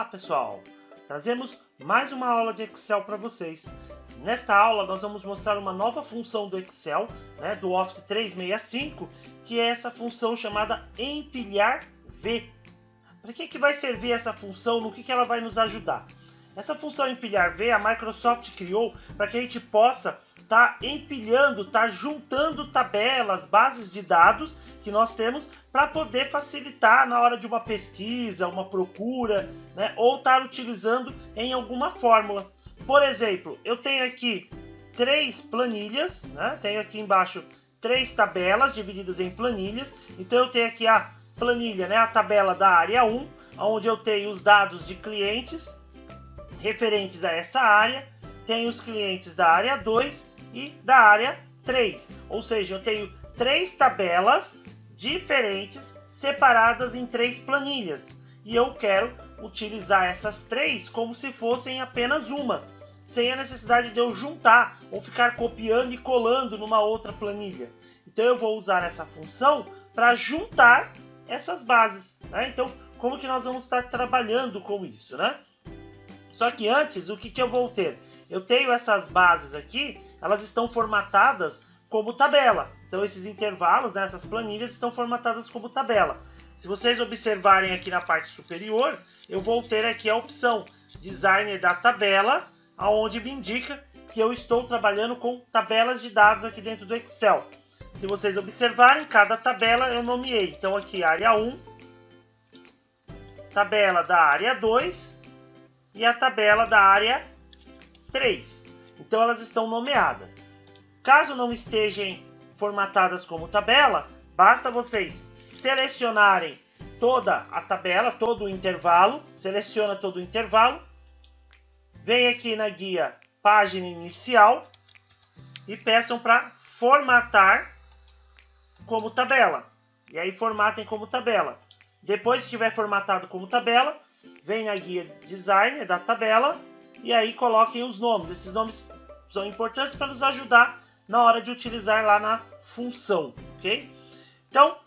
Olá pessoal, trazemos mais uma aula de Excel para vocês. Nesta aula nós vamos mostrar uma nova função do Excel, do Office 365, que é essa função chamada empilhar V. Para que vai servir essa função? No que ela vai nos ajudar? Essa função empilhar V a Microsoft criou para que a gente possa estar empilhando, juntando tabelas, bases de dados que nós temos para poder facilitar na hora de uma pesquisa, uma procura, ou estar utilizando em alguma fórmula. Por exemplo, eu tenho aqui 3 planilhas, tenho aqui embaixo 3 tabelas divididas em planilhas. Então eu tenho aqui a planilha, a tabela da área 1, onde eu tenho os dados de clientes referentes a essa área, tenho os clientes da área 2 e da área 3. Ou seja, eu tenho 3 tabelas diferentes separadas em 3 planilhas. E eu quero utilizar essas 3 como se fossem apenas uma, sem a necessidade de eu juntar ou ficar copiando e colando numa outra planilha. Então eu vou usar essa função para juntar essas bases. Então, como que nós vamos estar trabalhando com isso, Só que antes, o que eu vou ter? Eu tenho essas bases aqui, elas estão formatadas como tabela. Então esses intervalos, essas planilhas estão formatadas como tabela. Se vocês observarem aqui na parte superior, eu vou ter aqui a opção Designer da tabela, onde me indica que eu estou trabalhando com tabelas de dados aqui dentro do Excel. Se vocês observarem, cada tabela eu nomeei. Então aqui área 1, tabela da área 2, e a tabela da área 3. Então elas estão nomeadas. Caso não estejam formatadas como tabela, basta vocês selecionarem toda a tabela, todo o intervalo, seleciona todo o intervalo, vem aqui na guia página inicial e peçam para formatar como tabela. E aí formatem como tabela. Depois que tiver formatado como tabela, vem na guia Designer da tabela e aí coloquem os nomes. Esses nomes são importantes para nos ajudar na hora de utilizar lá na função, ok? Então,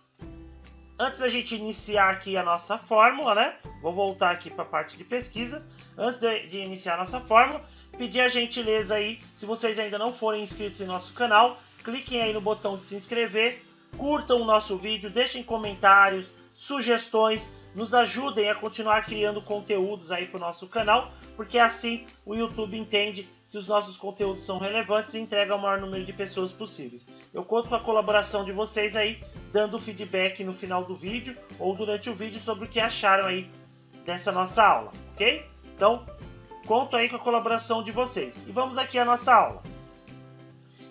antes da gente iniciar aqui a nossa fórmula, vou voltar aqui para a parte de pesquisa. Antes de iniciar a nossa fórmula, pedir a gentileza aí, se vocês ainda não forem inscritos em nosso canal, cliquem aí no botão de se inscrever, curtam o nosso vídeo, deixem comentários, sugestões, nos ajudem a continuar criando conteúdos aí para o nosso canal, porque assim o YouTube entende que os nossos conteúdos são relevantes e entrega ao maior número de pessoas possíveis. Eu conto com a colaboração de vocês aí, dando feedback no final do vídeo ou durante o vídeo sobre o que acharam aí dessa nossa aula, ok? Então, conto aí com a colaboração de vocês. E vamos aqui à nossa aula.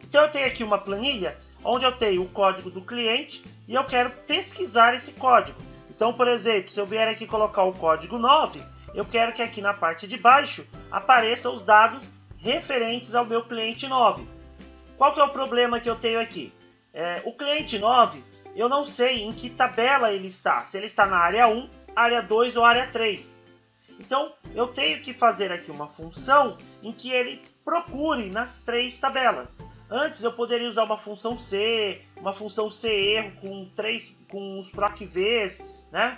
Então eu tenho aqui uma planilha onde eu tenho o código do cliente e eu quero pesquisar esse código. Então, por exemplo, se eu vier aqui colocar o código 9, eu quero que aqui na parte de baixo apareçam os dados referentes ao meu cliente 9. Qual que é o problema que eu tenho aqui? O cliente 9, eu não sei em que tabela ele está. Se ele está na área 1, área 2 ou área 3. Então, eu tenho que fazer aqui uma função em que ele procure nas 3 tabelas. Antes eu poderia usar uma função C erro com os PROC-Vs,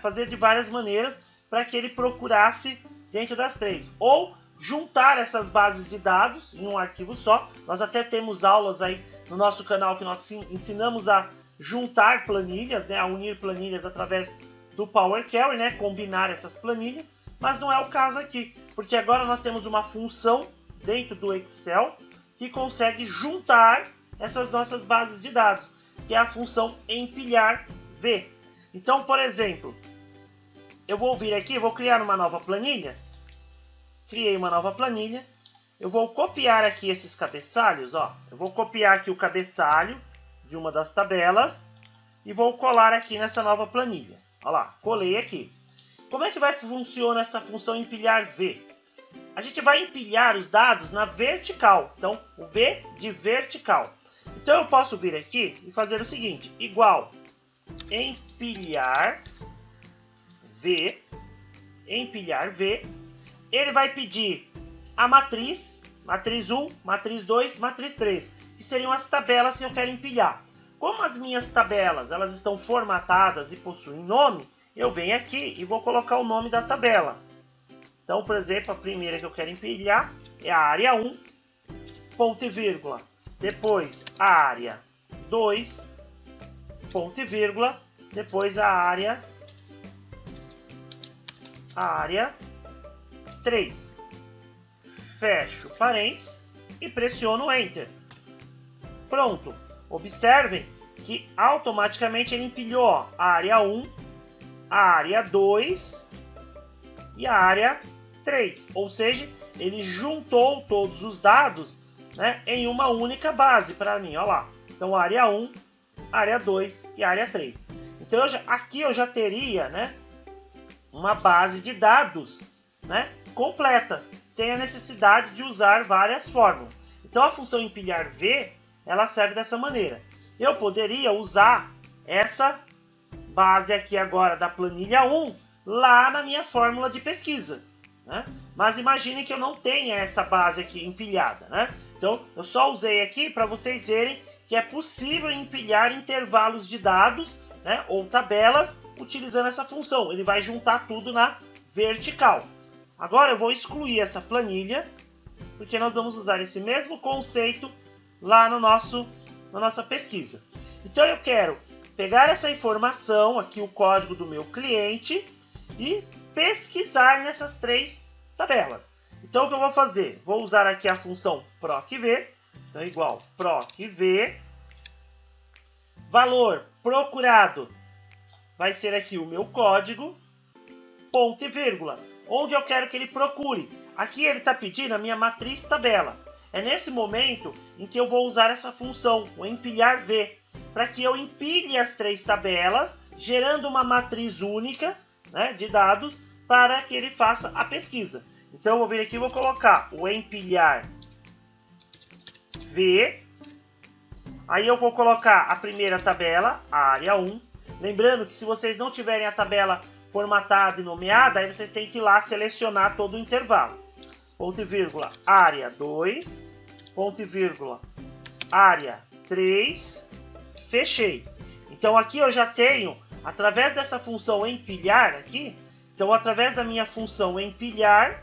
fazer de várias maneiras para que ele procurasse dentro das 3. Ou juntar essas bases de dados em um arquivo só. Nós até temos aulas aí no nosso canal que nós ensinamos a juntar planilhas, a unir planilhas através do Power Query, combinar essas planilhas. Mas não é o caso aqui, porque agora nós temos uma função dentro do Excel que consegue juntar essas nossas bases de dados, que é a função empilhar V. Então, por exemplo, eu vou vir aqui, vou criar uma nova planilha. Criei uma nova planilha. Eu vou copiar aqui esses cabeçalhos, Eu vou copiar aqui o cabeçalho de uma das tabelas e vou colar aqui nessa nova planilha. Olha lá, colei aqui. Como é que vai funcionar essa função empilhar V? A gente vai empilhar os dados na vertical. Então, o V de vertical. Então, eu posso vir aqui e fazer o seguinte. Igual empilhar V. Empilhar V. Ele vai pedir a matriz. Matriz 1, matriz 2, matriz 3. Que seriam as tabelas que eu quero empilhar. Como as minhas tabelas elas estão formatadas e possuem nome, eu venho aqui e vou colocar o nome da tabela. Então, por exemplo, a primeira que eu quero empilhar é a área 1, ponto e vírgula. Depois a área 2, ponto e vírgula. Depois a área 3. Fecho parênteses e pressiono Enter. Pronto. Observem que automaticamente ele empilhou ó, a área 1, a área 2 e a área 3. Ou seja, ele juntou todos os dados, né, em uma única base para mim. Olha lá. Então, área 1, área 2 e área 3. Então, aqui eu já teria, né, uma base de dados, né, completa, sem a necessidade de usar várias fórmulas. Então, a função empilhar V, ela serve dessa maneira. Eu poderia usar essa base aqui agora da planilha 1 lá na minha fórmula de pesquisa, né? Mas imagine que eu não tenha essa base aqui empilhada, né? Então, eu só usei aqui para vocês verem que é possível empilhar intervalos de dados, né, ou tabelas utilizando essa função. Ele vai juntar tudo na vertical. Agora eu vou excluir essa planilha, porque nós vamos usar esse mesmo conceito lá na nossa pesquisa. Então eu quero pegar essa informação, aqui o código do meu cliente, e pesquisar nessas 3 tabelas. Então o que eu vou fazer? Vou usar aqui a função procv, então igual procv, valor procurado vai ser aqui o meu código, ponto e vírgula, onde eu quero que ele procure. Aqui ele está pedindo a minha matriz tabela. É nesse momento em que eu vou usar essa função, o empilhar V, para que eu empilhe as 3 tabelas, gerando uma matriz única, né, de dados, para que ele faça a pesquisa. Então eu vou vir aqui e vou colocar o empilhar V. Aí eu vou colocar a primeira tabela, a área 1. Lembrando que se vocês não tiverem a tabela formatada e nomeada, aí vocês têm que ir lá selecionar todo o intervalo. Ponto e vírgula, área 2, ponto e vírgula, área 3, fechei. Então aqui eu já tenho, através dessa função empilhar aqui, então através da minha função empilhar,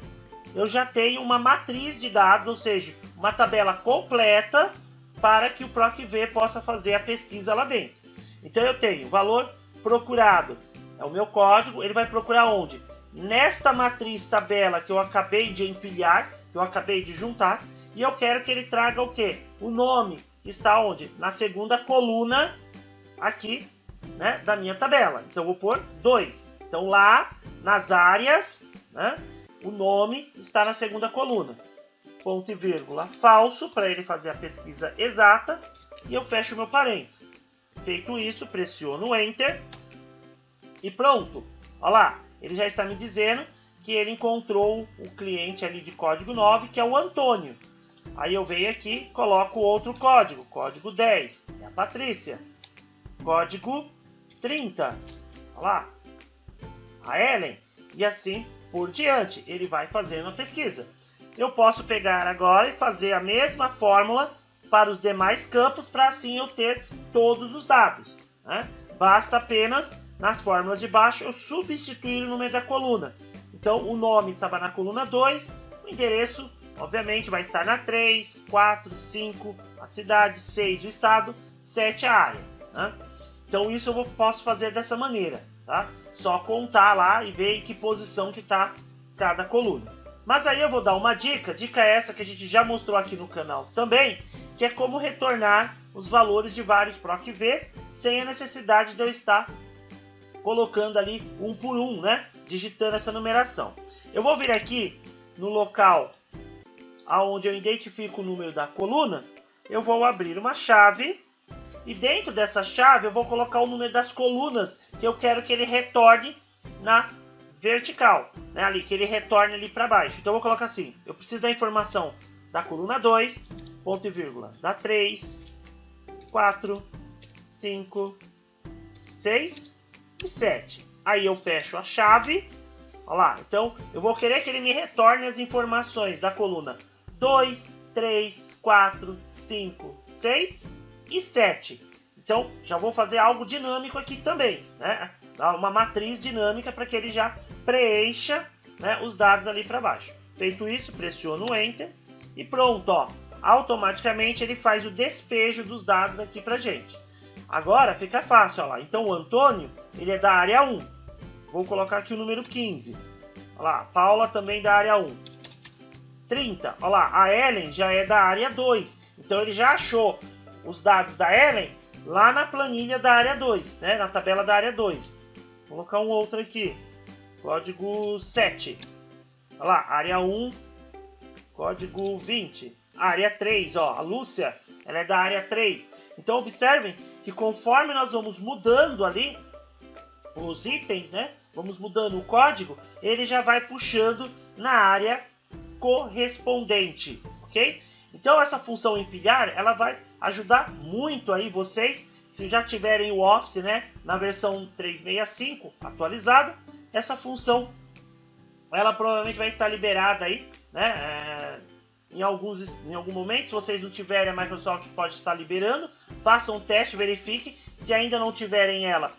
eu já tenho uma matriz de dados, ou seja, uma tabela completa para que o procv possa fazer a pesquisa lá dentro. Então eu tenho valor procurado, é o meu código, ele vai procurar onde? Nesta matriz tabela que eu acabei de empilhar, que eu acabei de juntar, e eu quero que ele traga o quê? O nome, que está onde? Na segunda coluna aqui, né, da minha tabela. Então eu vou pôr 2. Então lá nas áreas, né, o nome está na segunda coluna. Ponto e vírgula falso, para ele fazer a pesquisa exata, e eu fecho meu parênteses. Feito isso, pressiono Enter e pronto. Olha lá, ele já está me dizendo que ele encontrou o cliente ali de código 9, que é o Antônio. Aí eu venho aqui, coloco outro código, código 10, é a Patrícia. Código 30, olha lá, a Ellen. E assim por diante, ele vai fazendo a pesquisa. Eu posso pegar agora e fazer a mesma fórmula para os demais campos, para assim eu ter todos os dados, né? Basta apenas, nas fórmulas de baixo, eu substituir o número da coluna. Então, o nome estava na coluna 2, o endereço, obviamente, vai estar na 3, 4, 5, a cidade, 6, o estado, 7, a área, né? Então, isso eu posso fazer dessa maneira, tá? Só contar lá e ver em que posição que está cada coluna. Mas aí eu vou dar uma dica essa que a gente já mostrou aqui no canal também, que é como retornar os valores de vários procvs sem a necessidade de eu estar colocando ali um por um, né, digitando essa numeração. Eu vou vir aqui no local onde eu identifico o número da coluna, eu vou abrir uma chave e dentro dessa chave eu vou colocar o número das colunas que eu quero que ele retorne na vertical, né, ali, que ele retorne ali para baixo. Então eu vou colocar assim, eu preciso da informação da coluna 2, ponto e vírgula, da 3, 4, 5, 6 e 7. Aí eu fecho a chave, olha lá, então eu vou querer que ele me retorne as informações da coluna 2, 3, 4, 5, 6 e 7. Então já vou fazer algo dinâmico aqui também, né? Uma matriz dinâmica para que ele já preencha né, os dados ali para baixo. Feito isso, pressiono o Enter e pronto, ó. Automaticamente ele faz o despejo dos dados aqui pra gente. Agora fica fácil, ó lá. Então o Antônio, ele é da área 1. Vou colocar aqui o número 15. Olha lá, Paula também da área 1. 30, olha lá, a Ellen já é da área 2. Então ele já achou os dados da Ellen lá na planilha da área 2, né? Na tabela da área 2. Vou colocar um outro aqui. Código 7. Olha lá, área 1, código 20. Área 3, ó, a Lúcia, ela é da área 3. Então observem que conforme nós vamos mudando ali os itens, né? Vamos mudando o código, ele já vai puxando na área correspondente, ok? Então essa função empilhar, ela vai ajudar muito aí vocês, se já tiverem o Office, né, na versão 365 atualizada, essa função, ela provavelmente vai estar liberada aí, né, em algum momento. Se vocês não tiverem, a Microsoft pode estar liberando, façam um teste, verifiquem, se ainda não tiverem ela,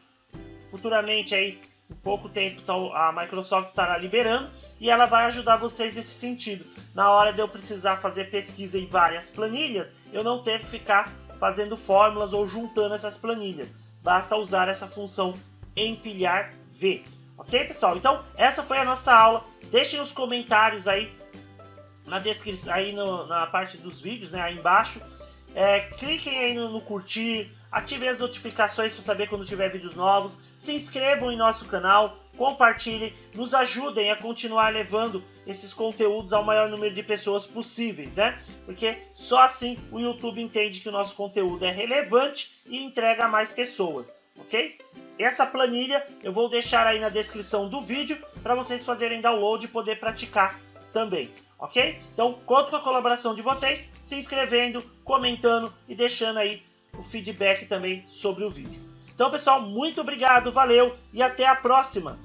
futuramente aí, em pouco tempo, a Microsoft estará liberando, e ela vai ajudar vocês nesse sentido. Na hora de eu precisar fazer pesquisa em várias planilhas, eu não ter que ficar fazendo fórmulas ou juntando essas planilhas. Basta usar essa função empilhar V. Ok, pessoal? Então, essa foi a nossa aula. Deixem nos comentários aí, na descrição, aí na parte dos vídeos, né, aí embaixo. Cliquem aí no curtir, ativem as notificações para saber quando tiver vídeos novos. Se inscrevam em nosso canal, compartilhem, nos ajudem a continuar levando esses conteúdos ao maior número de pessoas possíveis, né? Porque só assim o YouTube entende que o nosso conteúdo é relevante e entrega a mais pessoas, ok? Essa planilha eu vou deixar aí na descrição do vídeo para vocês fazerem download e poder praticar também, ok? Então conto com a colaboração de vocês, se inscrevendo, comentando e deixando aí o feedback também sobre o vídeo. Então, pessoal, muito obrigado, valeu e até a próxima!